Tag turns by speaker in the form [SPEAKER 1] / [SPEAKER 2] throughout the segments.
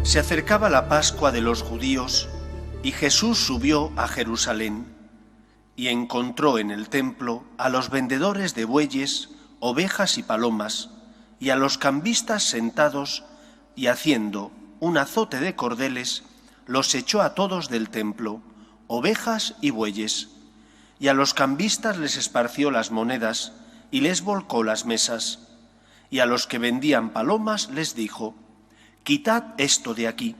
[SPEAKER 1] Se acercaba la Pascua de los judíos y Jesús subió a Jerusalén y encontró en el templo a los vendedores de bueyes, ovejas y palomas y a los cambistas sentados y haciendo un azote de cordeles los echó a todos del templo, ovejas y bueyes, y a los cambistas les esparció las monedas y les volcó las mesas, y a los que vendían palomas les dijo: «Quitad esto de aquí,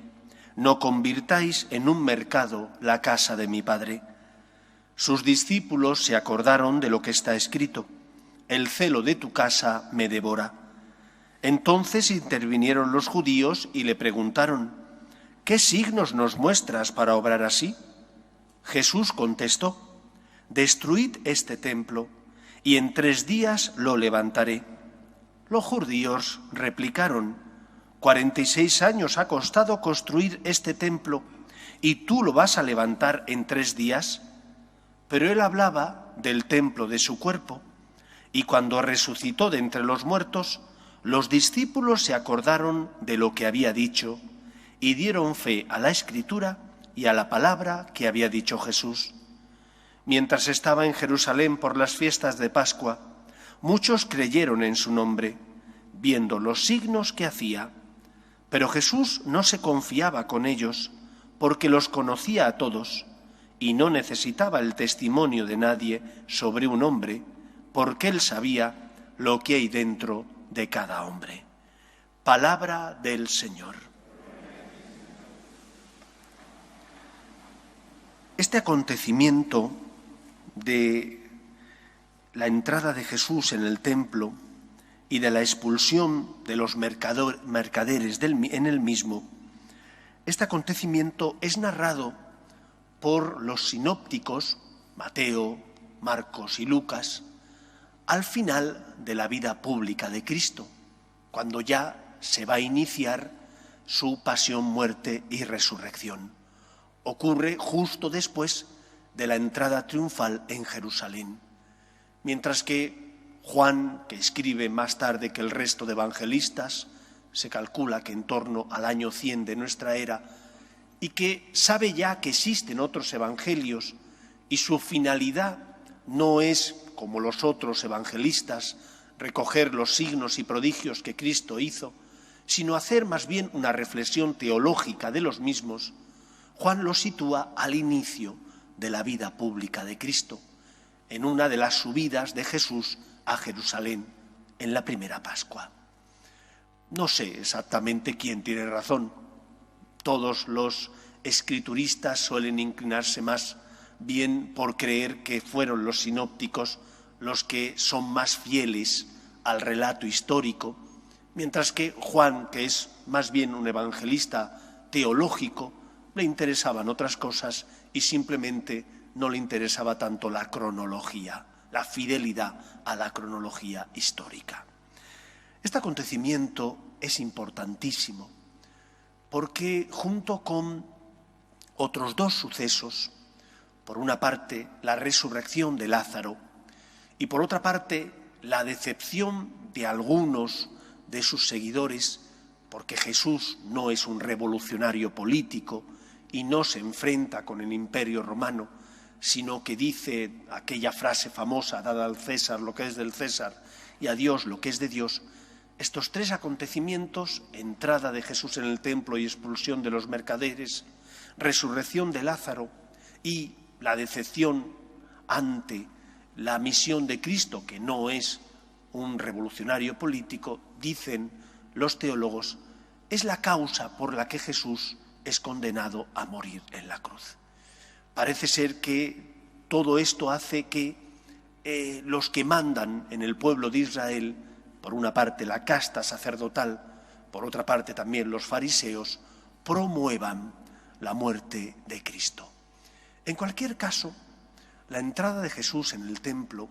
[SPEAKER 1] no convirtáis en un mercado la casa de mi Padre». Sus discípulos se acordaron de lo que está escrito: «El celo de tu casa me devora». Entonces intervinieron los judíos y le preguntaron: «¿Qué signos nos muestras para obrar así?». Jesús contestó: «Destruid este templo, y en 3 días lo levantaré». Los judíos replicaron: 46 años ha costado construir este templo, ¿y tú lo vas a levantar en 3 días? Pero él hablaba del templo de su cuerpo, y cuando resucitó de entre los muertos, los discípulos se acordaron de lo que había dicho y dieron fe a la Escritura y a la palabra que había dicho Jesús. Mientras estaba en Jerusalén por las fiestas de Pascua, muchos creyeron en su nombre, viendo los signos que hacía. Pero Jesús no se confiaba con ellos, porque los conocía a todos, y no necesitaba el testimonio de nadie sobre un hombre, porque él sabía lo que hay dentro de cada hombre. Palabra del Señor. Este acontecimiento de la entrada de Jesús en el templo y de la expulsión de los mercaderes en el mismo, este acontecimiento es narrado por los sinópticos, Mateo, Marcos y Lucas, al final de la vida pública de Cristo, cuando ya se va a iniciar su pasión, muerte y resurrección. Ocurre justo después de la entrada triunfal en Jerusalén, mientras que Juan, que escribe más tarde que el resto de evangelistas, se calcula que en torno al año 100 de nuestra era, y que sabe ya que existen otros evangelios y su finalidad no es, como los otros evangelistas, recoger los signos y prodigios que Cristo hizo, sino hacer más bien una reflexión teológica de los mismos. Juan los sitúa al inicio de la vida pública de Cristo, en una de las subidas de Jesús a Jerusalén, en la primera Pascua. No sé exactamente quién tiene razón. Todos los escrituristas suelen inclinarse más bien por creer que fueron los sinópticos los que son más fieles al relato histórico, mientras que Juan, que es más bien un evangelista teológico, le interesaban otras cosas y simplemente no le interesaba tanto la cronología, la fidelidad a la cronología histórica. Este acontecimiento es importantísimo porque junto con otros 2 sucesos, por una parte la resurrección de Lázaro y por otra parte la decepción de algunos de sus seguidores, porque Jesús no es un revolucionario político y no se enfrenta con el Imperio Romano, sino que dice aquella frase famosa: «Dad al César lo que es del César y a Dios lo que es de Dios». Estos 3 acontecimientos, entrada de Jesús en el templo y expulsión de los mercaderes, resurrección de Lázaro y la decepción ante la misión de Cristo, que no es un revolucionario político, dicen los teólogos, es la causa por la que Jesús es condenado a morir en la cruz. Parece ser que todo esto hace que los que mandan en el pueblo de Israel, por una parte la casta sacerdotal, por otra parte también los fariseos, promuevan la muerte de Cristo. En cualquier caso, la entrada de Jesús en el templo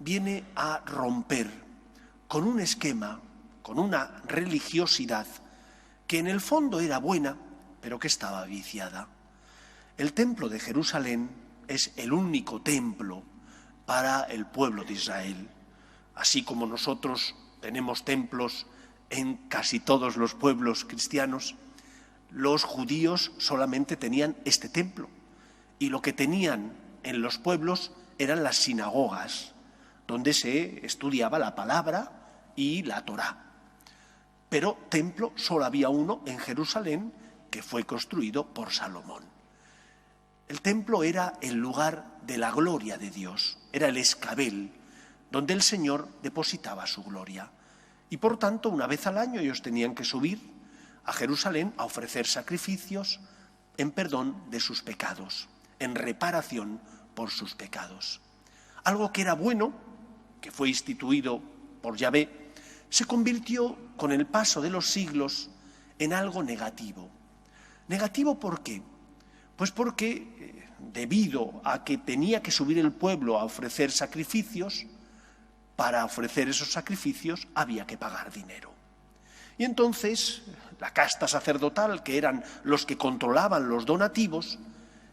[SPEAKER 1] viene a romper con un esquema, con una religiosidad que en el fondo era buena, pero que estaba viciada. El templo de Jerusalén es el único templo para el pueblo de Israel. Así como nosotros tenemos templos en casi todos los pueblos cristianos, los judíos solamente tenían este templo y lo que tenían en los pueblos eran las sinagogas, donde se estudiaba la palabra y la Torá. Pero templo solo había uno en Jerusalén, que fue construido por Salomón. El templo era el lugar de la gloria de Dios, era el escabel donde el Señor depositaba su gloria. Y por tanto, una vez al año ellos tenían que subir a Jerusalén a ofrecer sacrificios en perdón de sus pecados, en reparación por sus pecados. Algo que era bueno, que fue instituido por Yahvé, se convirtió con el paso de los siglos en algo negativo. ¿Negativo por qué? Pues porque debido a que tenía que subir el pueblo a ofrecer sacrificios, para ofrecer esos sacrificios había que pagar dinero. Y entonces la casta sacerdotal, que eran los que controlaban los donativos,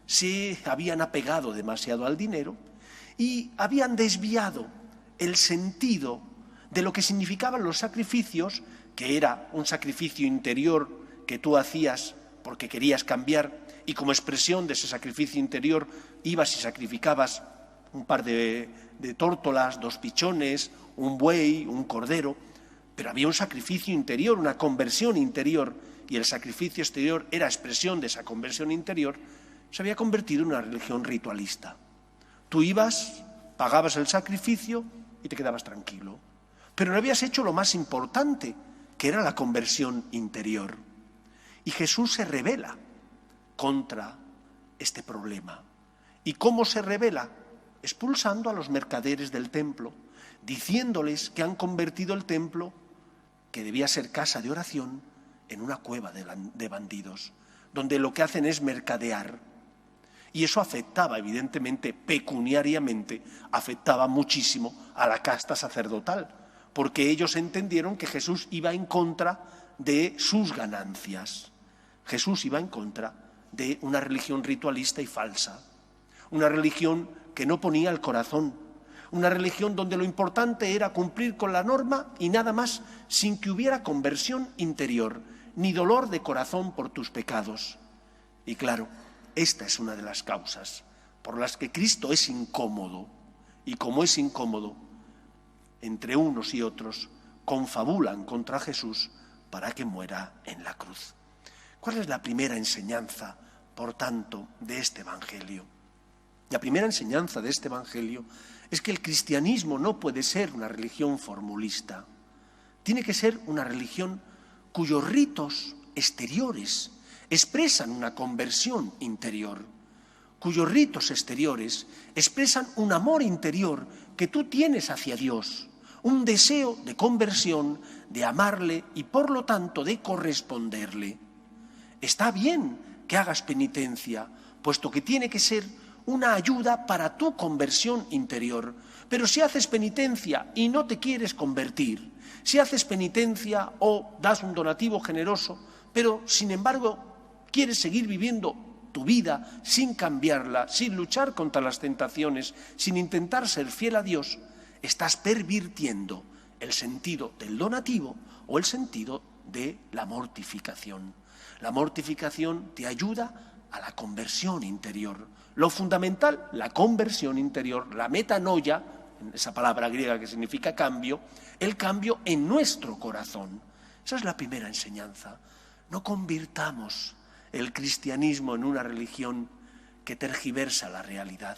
[SPEAKER 1] se habían apegado demasiado al dinero y habían desviado el sentido de lo que significaban los sacrificios, que era un sacrificio interior que tú hacías porque querías cambiar, y como expresión de ese sacrificio interior ibas y sacrificabas un par de tórtolas, 2 pichones, un buey, un cordero, pero había un sacrificio interior, una conversión interior, y el sacrificio exterior era expresión de esa conversión interior. Se había convertido en una religión ritualista. Tú ibas, pagabas el sacrificio y te quedabas tranquilo. Pero no habías hecho lo más importante, que era la conversión interior. Y Jesús se rebela contra este problema. ¿Y cómo se rebela? Expulsando a los mercaderes del templo, diciéndoles que han convertido el templo, que debía ser casa de oración, en una cueva de bandidos, donde lo que hacen es mercadear. Y eso afectaba, evidentemente, pecuniariamente, afectaba muchísimo a la casta sacerdotal, porque ellos entendieron que Jesús iba en contra de sus ganancias. Jesús iba en contra de una religión ritualista y falsa, una religión que no ponía el corazón, una religión donde lo importante era cumplir con la norma y nada más, sin que hubiera conversión interior, ni dolor de corazón por tus pecados. Y claro, esta es una de las causas por las que Cristo es incómodo, y como es incómodo, entre unos y otros confabulan contra Jesús para que muera en la cruz. ¿Cuál es la primera enseñanza, por tanto, de este Evangelio? La primera enseñanza de este Evangelio es que el cristianismo no puede ser una religión formulista. Tiene que ser una religión cuyos ritos exteriores expresan una conversión interior, cuyos ritos exteriores expresan un amor interior que tú tienes hacia Dios, un deseo de conversión, de amarle y por lo tanto de corresponderle. Está bien que hagas penitencia, puesto que tiene que ser una ayuda para tu conversión interior. Pero si haces penitencia y no te quieres convertir, si haces penitencia o das un donativo generoso, pero sin embargo quieres seguir viviendo tu vida sin cambiarla, sin luchar contra las tentaciones, sin intentar ser fiel a Dios, estás pervirtiendo el sentido del donativo o el sentido de la mortificación. La mortificación te ayuda a la conversión interior. Lo fundamental, la conversión interior, la metanoia, esa palabra griega que significa cambio, el cambio en nuestro corazón. Esa es la primera enseñanza. No convirtamos el cristianismo en una religión que tergiversa la realidad.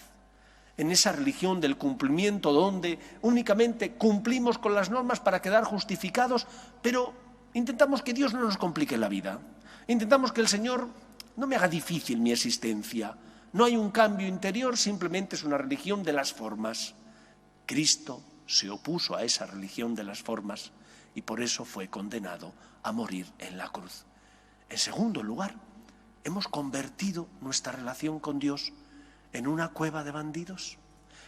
[SPEAKER 1] En esa religión del cumplimiento donde únicamente cumplimos con las normas para quedar justificados, pero intentamos que Dios no nos complique la vida. Intentamos que el Señor no me haga difícil mi existencia. No hay un cambio interior, simplemente es una religión de las formas. Cristo se opuso a esa religión de las formas y por eso fue condenado a morir en la cruz. En segundo lugar, hemos convertido nuestra relación con Dios en una cueva de bandidos.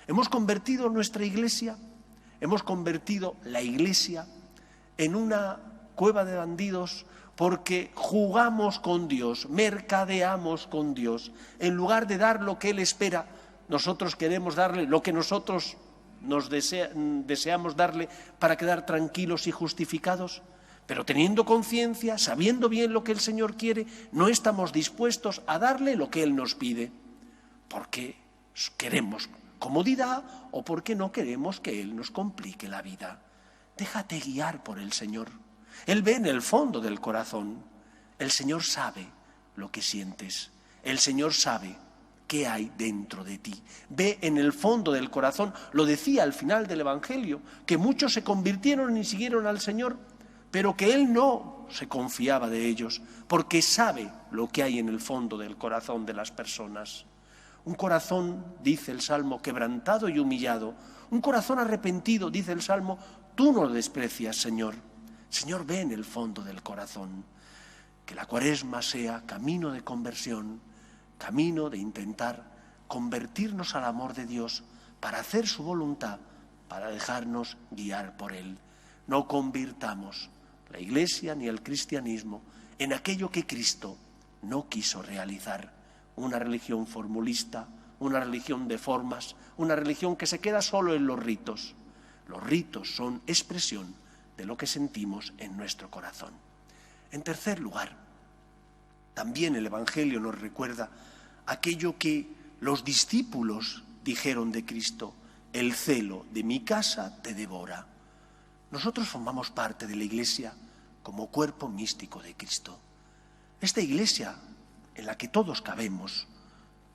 [SPEAKER 1] Hemos convertido nuestra iglesia, hemos convertido la iglesia en una cueva de bandidos porque jugamos con Dios, mercadeamos con Dios. En lugar de dar lo que Él espera, nosotros queremos darle lo que nosotros deseamos darle para quedar tranquilos y justificados. Pero teniendo conciencia, sabiendo bien lo que el Señor quiere, no estamos dispuestos a darle lo que Él nos pide, porque queremos comodidad o porque no queremos que Él nos complique la vida. Déjate guiar por el Señor. Él ve en el fondo del corazón. El Señor sabe lo que sientes. El Señor sabe qué hay dentro de ti. Ve en el fondo del corazón. Lo decía al final del Evangelio, que muchos se convirtieron y siguieron al Señor, pero que Él no se confiaba de ellos, porque sabe lo que hay en el fondo del corazón de las personas. Un corazón, dice el Salmo, quebrantado y humillado. Un corazón arrepentido, dice el Salmo, tú no lo desprecias, Señor. Señor, ve en el fondo del corazón. Que la Cuaresma sea camino de conversión, camino de intentar convertirnos al amor de Dios para hacer su voluntad, para dejarnos guiar por Él. No convirtamos la Iglesia ni el cristianismo en aquello que Cristo no quiso realizar. Una religión formulista, una religión de formas, una religión que se queda solo en los ritos. Los ritos son expresión de lo que sentimos en nuestro corazón. En tercer lugar, también el Evangelio nos recuerda aquello que los discípulos dijeron de Cristo: el celo de mi casa te devora. Nosotros formamos parte de la Iglesia como cuerpo místico de Cristo. Esta Iglesia en la que todos cabemos,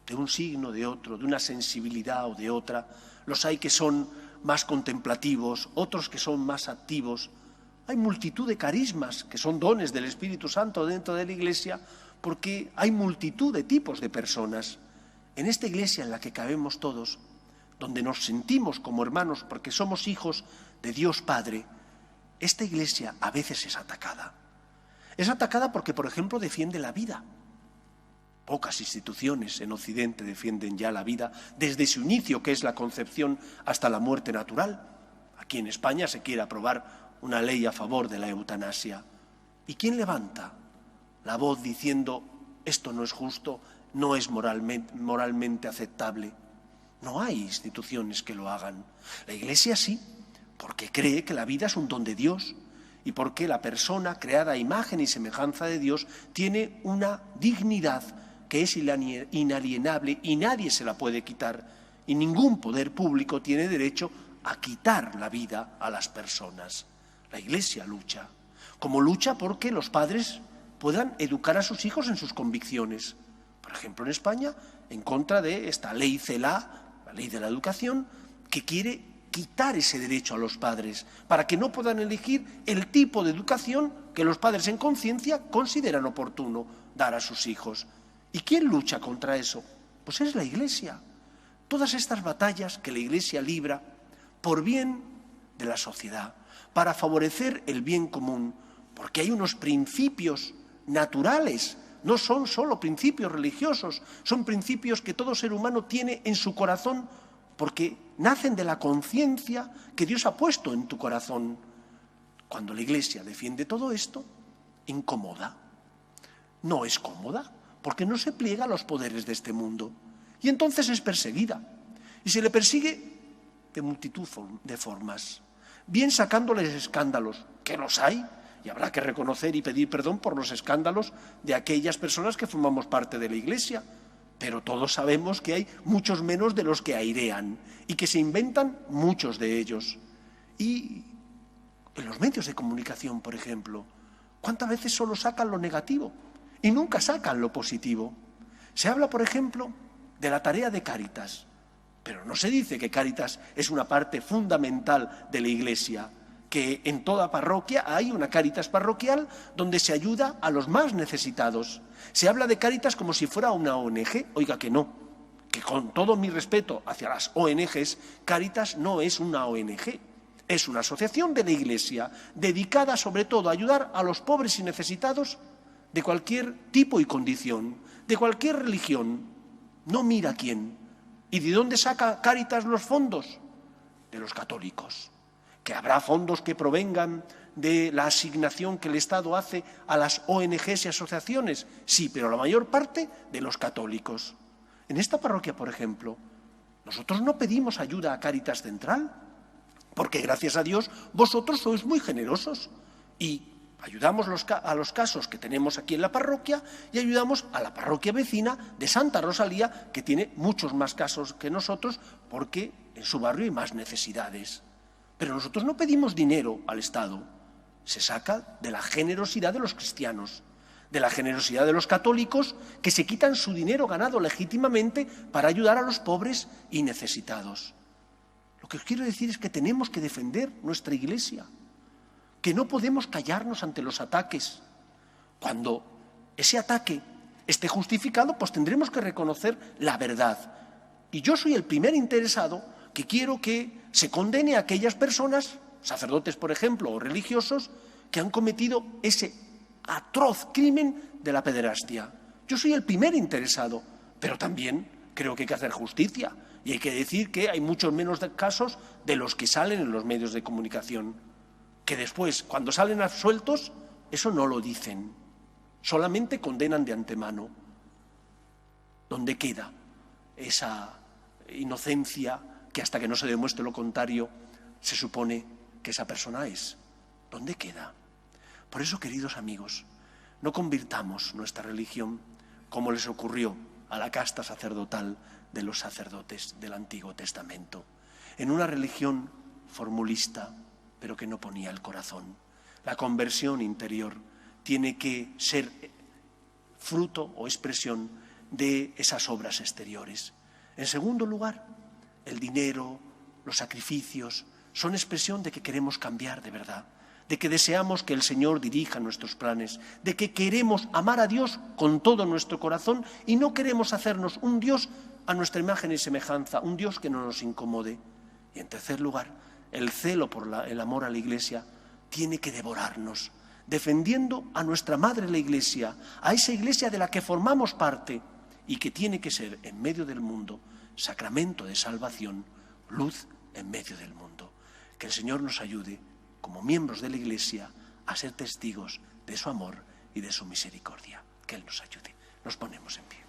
[SPEAKER 1] de un signo, de otro, de una sensibilidad o de otra. Los hay que son más contemplativos, otros que son más activos. Hay multitud de carismas que son dones del Espíritu Santo dentro de la Iglesia, porque hay multitud de tipos de personas. En esta Iglesia en la que cabemos todos, donde nos sentimos como hermanos porque somos hijos de Dios Padre, esta Iglesia a veces es atacada. Es atacada porque, por ejemplo, defiende la vida. Pocas instituciones en Occidente defienden ya la vida desde su inicio, que es la concepción, hasta la muerte natural. Aquí en España se quiere aprobar una ley a favor de la eutanasia. ¿Y quién levanta la voz diciendo esto no es justo, no es moralmente aceptable? No hay instituciones que lo hagan. La Iglesia sí, porque cree que la vida es un don de Dios y porque la persona creada a imagen y semejanza de Dios tiene una dignidad que es inalienable y nadie se la puede quitar, y ningún poder público tiene derecho a quitar la vida a las personas. La Iglesia lucha, como lucha porque los padres puedan educar a sus hijos en sus convicciones. Por ejemplo, en España, en contra de esta ley CELA, la ley de la educación, que quiere quitar ese derecho a los padres para que no puedan elegir el tipo de educación que los padres en conciencia consideran oportuno dar a sus hijos. ¿Y quién lucha contra eso? Pues es la Iglesia. Todas estas batallas que la Iglesia libra por bien de la sociedad, para favorecer el bien común, porque hay unos principios naturales, no son solo principios religiosos, son principios que todo ser humano tiene en su corazón porque nacen de la conciencia que Dios ha puesto en tu corazón. Cuando la Iglesia defiende todo esto, incomoda. No es cómoda, porque no se pliega a los poderes de este mundo. Y entonces es perseguida. Y se le persigue de multitud de formas. Bien sacándoles escándalos, que los hay, y habrá que reconocer y pedir perdón por los escándalos de aquellas personas que formamos parte de la Iglesia. Pero todos sabemos que hay muchos menos de los que airean y que se inventan muchos de ellos. Y en los medios de comunicación, por ejemplo, ¿cuántas veces solo sacan lo negativo y nunca sacan lo positivo? Se habla, por ejemplo, de la tarea de Cáritas, pero no se dice que Cáritas es una parte fundamental de la Iglesia, que en toda parroquia hay una Cáritas parroquial donde se ayuda a los más necesitados. Se habla de Cáritas como si fuera una ONG, oiga que no, que con todo mi respeto hacia las ONGs, Cáritas no es una ONG, es una asociación de la Iglesia dedicada sobre todo a ayudar a los pobres y necesitados de cualquier tipo y condición, de cualquier religión, no mira quién. ¿Y de dónde saca Cáritas los fondos? De los católicos. Que habrá fondos que provengan de la asignación que el Estado hace a las ONGs y asociaciones, sí, pero la mayor parte de los católicos. En esta parroquia, por ejemplo, nosotros no pedimos ayuda a Cáritas Central, porque gracias a Dios vosotros sois muy generosos y Ayudamos a los casos que tenemos aquí en la parroquia y ayudamos a la parroquia vecina de Santa Rosalía, que tiene muchos más casos que nosotros porque en su barrio hay más necesidades. Pero nosotros no pedimos dinero al Estado, se saca de la generosidad de los cristianos, de la generosidad de los católicos que se quitan su dinero ganado legítimamente para ayudar a los pobres y necesitados. Lo que os quiero decir es que tenemos que defender nuestra Iglesia, que no podemos callarnos ante los ataques. Cuando ese ataque esté justificado, pues tendremos que reconocer la verdad. Y yo soy el primer interesado que quiero que se condene a aquellas personas, sacerdotes por ejemplo, o religiosos, que han cometido ese atroz crimen de la pederastia. Yo soy el primer interesado, pero también creo que hay que hacer justicia y hay que decir que hay muchos menos casos de los que salen en los medios de comunicación, que después, cuando salen absueltos, eso no lo dicen, solamente condenan de antemano. ¿Dónde queda esa inocencia que hasta que no se demuestre lo contrario se supone que esa persona es? ¿Dónde queda? Por eso, queridos amigos, no convirtamos nuestra religión, como les ocurrió a la casta sacerdotal de los sacerdotes del Antiguo Testamento, en una religión formulista, pero que no ponía el corazón. La conversión interior tiene que ser fruto o expresión de esas obras exteriores. En segundo lugar, el dinero, los sacrificios, son expresión de que queremos cambiar de verdad, de que deseamos que el Señor dirija nuestros planes, de que queremos amar a Dios con todo nuestro corazón y no queremos hacernos un Dios a nuestra imagen y semejanza, un Dios que no nos incomode. Y en tercer lugar, el celo por el amor a la Iglesia tiene que devorarnos, defendiendo a nuestra Madre la Iglesia, a esa Iglesia de la que formamos parte y que tiene que ser en medio del mundo sacramento de salvación, luz en medio del mundo. Que el Señor nos ayude, como miembros de la Iglesia, a ser testigos de su amor y de su misericordia. Que Él nos ayude. Nos ponemos en pie.